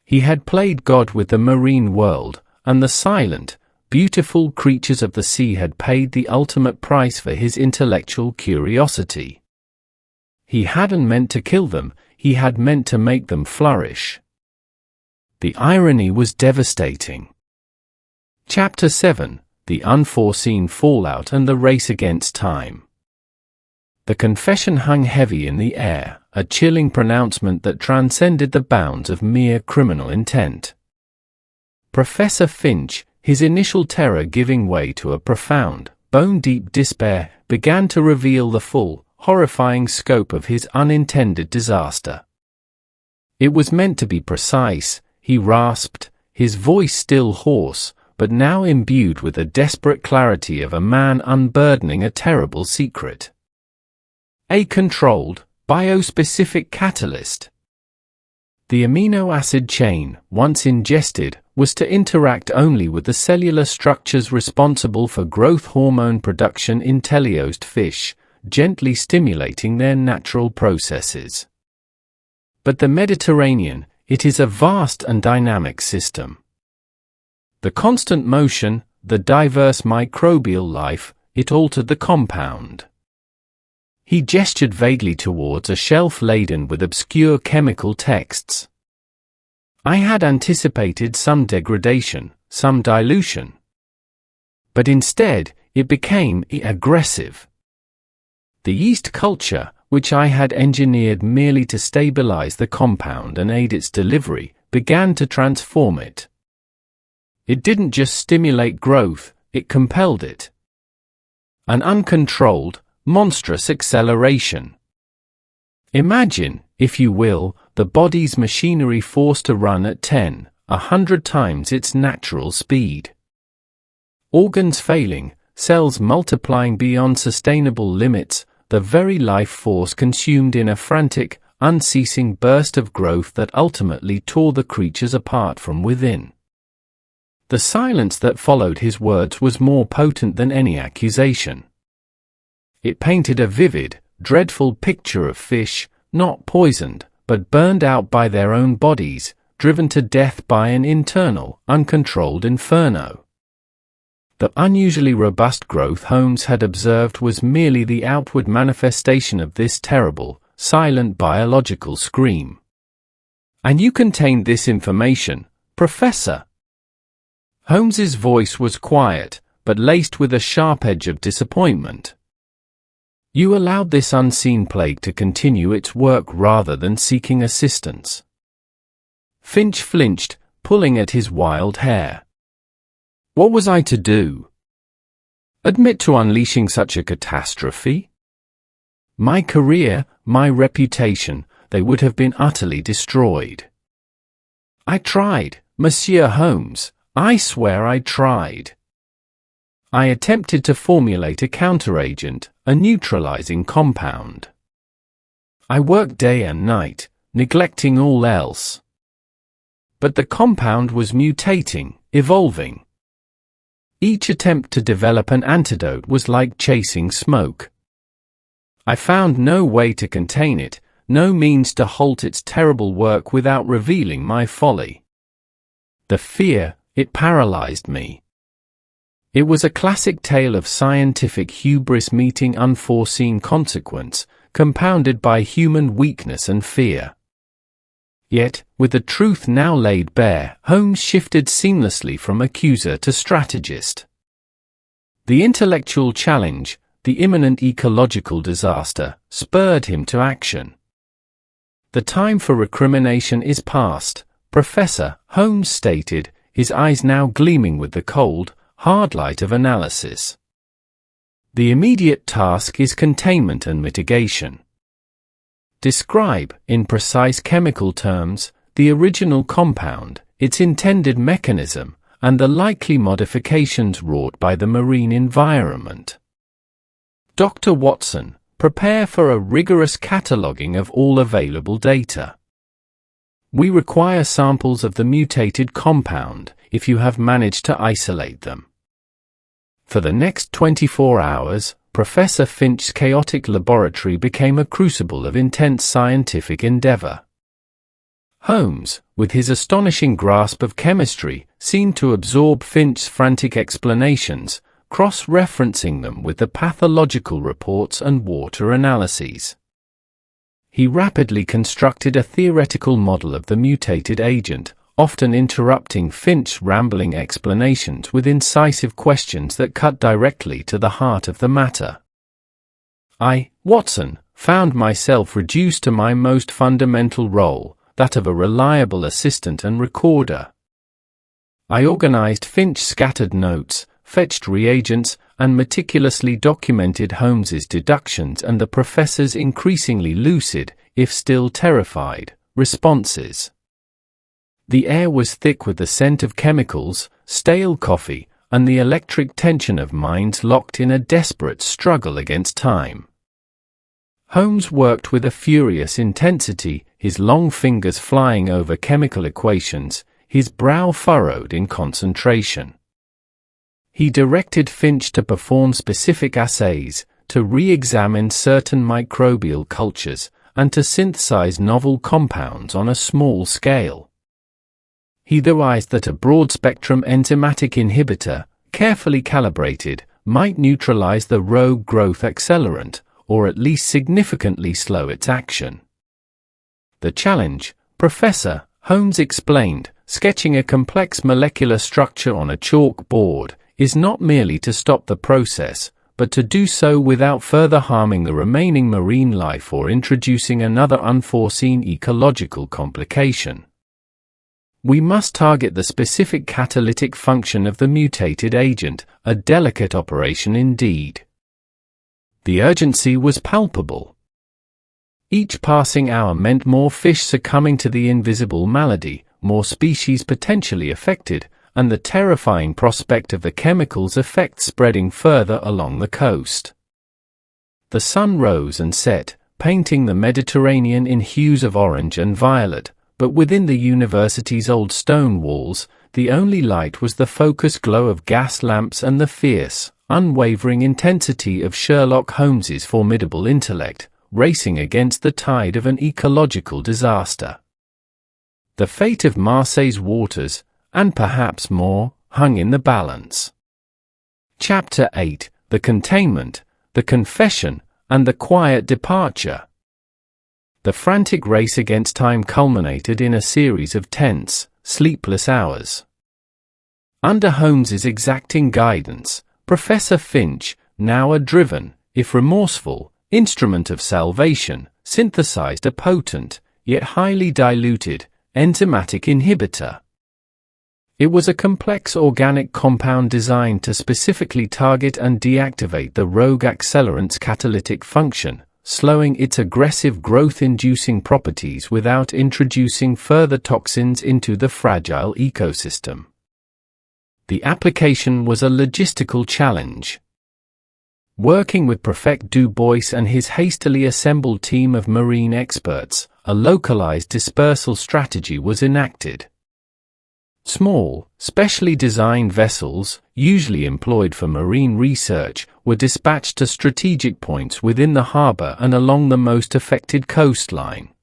He had played God with the marine world, and the silent, beautiful creatures of the sea had paid the ultimate price for his intellectual curiosity. He hadn't meant to kill them, he had meant to make them flourish. The irony was devastating. Chapter 7: The Unforeseen Fallout and the Race Against Time. The confession hung heavy in the air, a chilling pronouncement that transcended the bounds of mere criminal intent. Professor Finch, his initial terror giving way to a profound, bone-deep despair, began to reveal the full, horrifying scope of his unintended disaster. It was meant to be precise, he rasped, his voice still hoarse, but now imbued with the desperate clarity of a man unburdening a terrible secret. A controlled, biospecific catalyst. The amino acid chain, once ingested, was to interact only with the cellular structures responsible for growth hormone production in teleosed fish, gently stimulating their natural processes. But the Mediterranean, it is a vast and dynamic system. The constant motion, the diverse microbial life, it altered the compound. He gestured vaguely towards a shelf laden with obscure chemical texts. I had anticipated some degradation, some dilution. But instead, it became aggressive. The yeast culture, which I had engineered merely to stabilize the compound and aid its delivery, began to transform it. It didn't just stimulate growth, it compelled it. An uncontrolled, monstrous acceleration. Imagine, if you will, the body's machinery forced to run at 100 times its natural speed. Organs failing, cells multiplying beyond sustainable limits, the very life force consumed in a frantic, unceasing burst of growth that ultimately tore the creatures apart from within. The silence that followed his words was more potent than any accusation. It painted a vivid, dreadful picture of fish, not poisoned, but burned out by their own bodies, driven to death by an internal, uncontrolled inferno. The unusually robust growth Holmes had observed was merely the outward manifestation of this terrible, silent biological scream. And you contained this information, Professor? Holmes's voice was quiet, but laced with a sharp edge of disappointment. You allowed this unseen plague to continue its work rather than seeking assistance. Finch flinched, pulling at his wild hair. What was I to do? Admit to unleashing such a catastrophe? My career, my reputation, they would have been utterly destroyed. I tried, Monsieur Holmes, I swear I tried. I attempted to formulate a counteragent, a neutralizing compound. I worked day and night, neglecting all else. But the compound was mutating, evolving. Each attempt to develop an antidote was like chasing smoke. I found no way to contain it, no means to halt its terrible work without revealing my folly. The fear, it paralyzed me. It was a classic tale of scientific hubris meeting unforeseen consequence, compounded by human weakness and fear. Yet, with the truth now laid bare, Holmes shifted seamlessly from accuser to strategist. The intellectual challenge, the imminent ecological disaster, spurred him to action. The time for recrimination is past, Professor, Holmes stated, his eyes now gleaming with the cold, hard light of analysis. The immediate task is containment and mitigation. Describe, in precise chemical terms, the original compound, its intended mechanism, and the likely modifications wrought by the marine environment. Dr. Watson, prepare for a rigorous cataloguing of all available data. We require samples of the mutated compound, if you have managed to isolate them. For the next 24 hours, Professor Finch's chaotic laboratory became a crucible of intense scientific endeavor. Holmes, with his astonishing grasp of chemistry, seemed to absorb Finch's frantic explanations, cross-referencing them with the pathological reports and water analyses. He rapidly constructed a theoretical model of the mutated agent, often interrupting Finch's rambling explanations with incisive questions that cut directly to the heart of the matter. I, Watson, found myself reduced to my most fundamental role, that of a reliable assistant and recorder. I organized Finch's scattered notes, fetched reagents, and meticulously documented Holmes's deductions and the professor's increasingly lucid, if still terrified, responses. The air was thick with the scent of chemicals, stale coffee, and the electric tension of minds locked in a desperate struggle against time. Holmes worked with a furious intensity, his long fingers flying over chemical equations, his brow furrowed in concentration. He directed Finch to perform specific assays, to re-examine certain microbial cultures, and to synthesize novel compounds on a small scale. He theorized that a broad-spectrum enzymatic inhibitor, carefully calibrated, might neutralize the rogue growth accelerant, or at least significantly slow its action. The challenge, Professor, Holmes explained, sketching a complex molecular structure on a chalkboard, is not merely to stop the process, but to do so without further harming the remaining marine life or introducing another unforeseen ecological complication. We must target the specific catalytic function of the mutated agent, a delicate operation indeed. The urgency was palpable. Each passing hour meant more fish succumbing to the invisible malady, more species potentially affected, and the terrifying prospect of the chemical's effects spreading further along the coast. The sun rose and set, painting the Mediterranean in hues of orange and violet, but within the university's old stone walls, the only light was the focused glow of gas lamps and the fierce, unwavering intensity of Sherlock Holmes's formidable intellect, racing against the tide of an ecological disaster. The fate of Marseille's waters, and perhaps more, hung in the balance. Chapter 8: The Containment, the Confession, and the Quiet Departure. The frantic race against time culminated in a series of tense, sleepless hours. Under Holmes's exacting guidance, Professor Finch, now a driven, if remorseful, instrument of salvation, synthesized a potent, yet highly diluted, enzymatic inhibitor. It was a complex organic compound designed to specifically target and deactivate the rogue accelerant's catalytic function, slowing its aggressive growth-inducing properties without introducing further toxins into the fragile ecosystem. The application was a logistical challenge. Working with Prefect Du Bois and his hastily assembled team of marine experts, a localized dispersal strategy was enacted. Small, specially designed vessels, usually employed for marine research, were dispatched to strategic points within the harbor and along the most affected coastline.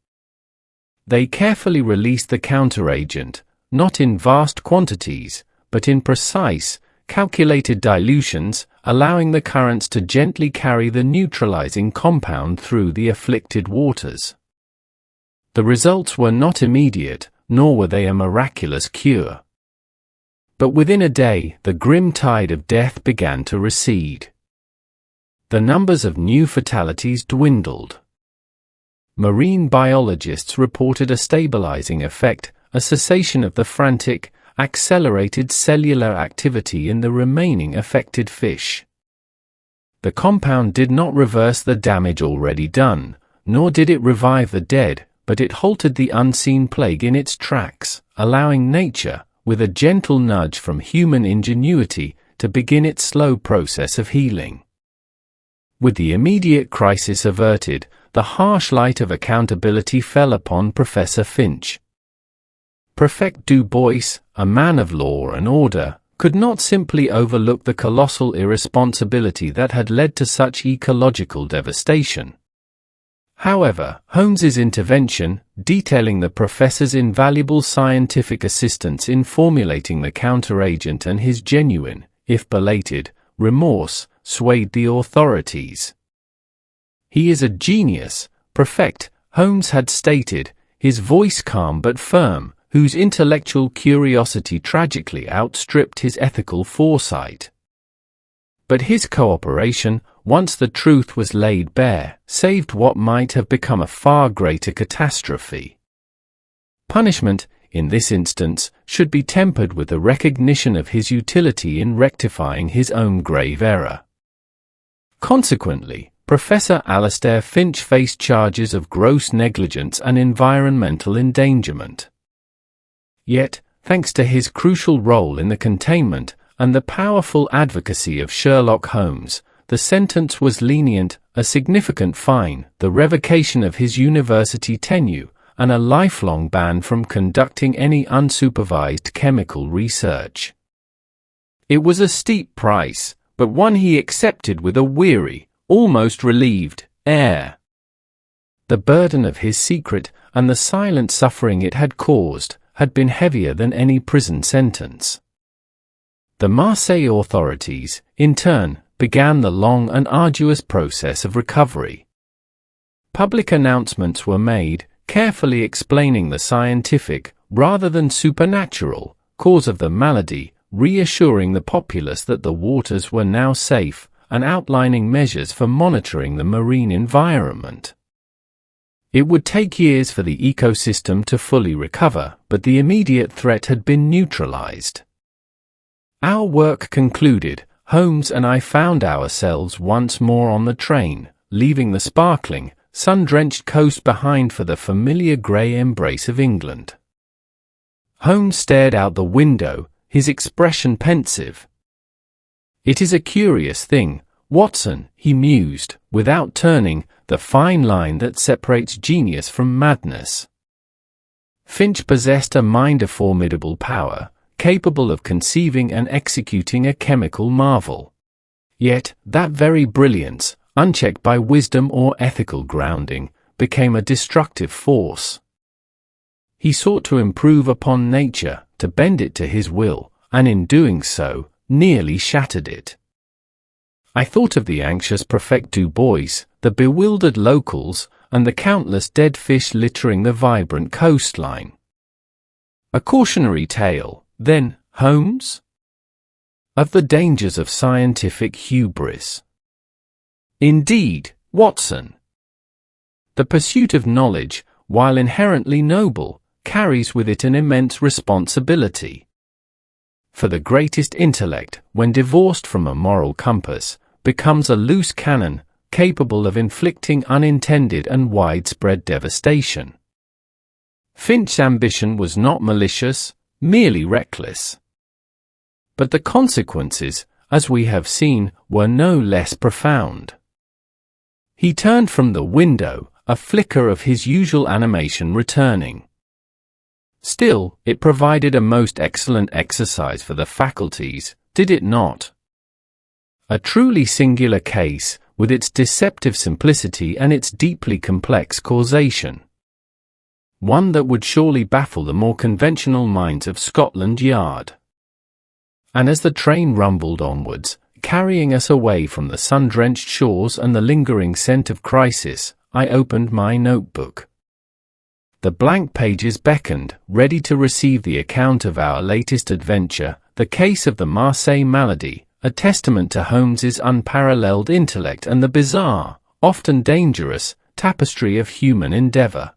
They carefully released the counteragent, not in vast quantities, but in precise, calculated dilutions, allowing the currents to gently carry the neutralizing compound through the afflicted waters. The results were not immediate, nor were they a miraculous cure. But within a day, the grim tide of death began to recede. The numbers of new fatalities dwindled. Marine biologists reported a stabilizing effect, a cessation of the frantic, accelerated cellular activity in the remaining affected fish. The compound did not reverse the damage already done, nor did it revive the dead, but it halted the unseen plague in its tracks, allowing nature, with a gentle nudge from human ingenuity, to begin its slow process of healing. With the immediate crisis averted, the harsh light of accountability fell upon Professor Finch. Prefect Du Bois, a man of law and order, could not simply overlook the colossal irresponsibility that had led to such ecological devastation. However, Holmes's intervention, detailing the professor's invaluable scientific assistance in formulating the counteragent and his genuine, if belated, remorse, swayed the authorities. "He is a genius, perfect," Holmes had stated, his voice calm but firm, whose intellectual curiosity tragically outstripped his ethical foresight. But his cooperation, once the truth was laid bare, saved what might have become a far greater catastrophe. Punishment, in this instance, should be tempered with the recognition of his utility in rectifying his own grave error. Consequently, Professor Alastair Finch faced charges of gross negligence and environmental endangerment. Yet, thanks to his crucial role in the containment and the powerful advocacy of Sherlock Holmes, the sentence was lenient, a significant fine, the revocation of his university tenure, and a lifelong ban from conducting any unsupervised chemical research. It was a steep price, but one he accepted with a weary, almost relieved, air. The burden of his secret, and the silent suffering it had caused, had been heavier than any prison sentence. The Marseille authorities, in turn, began the long and arduous process of recovery. Public announcements were made, carefully explaining the scientific, rather than supernatural, cause of the malady, reassuring the populace that the waters were now safe, and outlining measures for monitoring the marine environment. It would take years for the ecosystem to fully recover, but the immediate threat had been neutralized. Our work concluded, Holmes and I found ourselves once more on the train, leaving the sparkling, sun-drenched coast behind for the familiar grey embrace of England. Holmes stared out the window, his expression pensive. "It is a curious thing, Watson," he mused, without turning, "the fine line that separates genius from madness." Finch possessed a mind of formidable power, capable of conceiving and executing a chemical marvel. Yet, that very brilliance, unchecked by wisdom or ethical grounding, became a destructive force. He sought to improve upon nature, to bend it to his will, and in doing so, nearly shattered it. I thought of the anxious Prefect Du Bois, the bewildered locals, and the countless dead fish littering the vibrant coastline. A cautionary tale, then, Holmes? Of the dangers of scientific hubris. Indeed, Watson. The pursuit of knowledge, while inherently noble, carries with it an immense responsibility. For the greatest intellect, when divorced from a moral compass, becomes a loose cannon, capable of inflicting unintended and widespread devastation. Finch's ambition was not malicious, merely reckless. But the consequences, as we have seen, were no less profound. He turned from the window, a flicker of his usual animation returning. Still, it provided a most excellent exercise for the faculties, did it not? A truly singular case, with its deceptive simplicity and its deeply complex causation. One that would surely baffle the more conventional minds of Scotland Yard. And as the train rumbled onwards, carrying us away from the sun-drenched shores and the lingering scent of crisis, I opened my notebook. The blank pages beckoned, ready to receive the account of our latest adventure, the case of the Marseille malady, a testament to Holmes's unparalleled intellect and the bizarre, often dangerous, tapestry of human endeavor.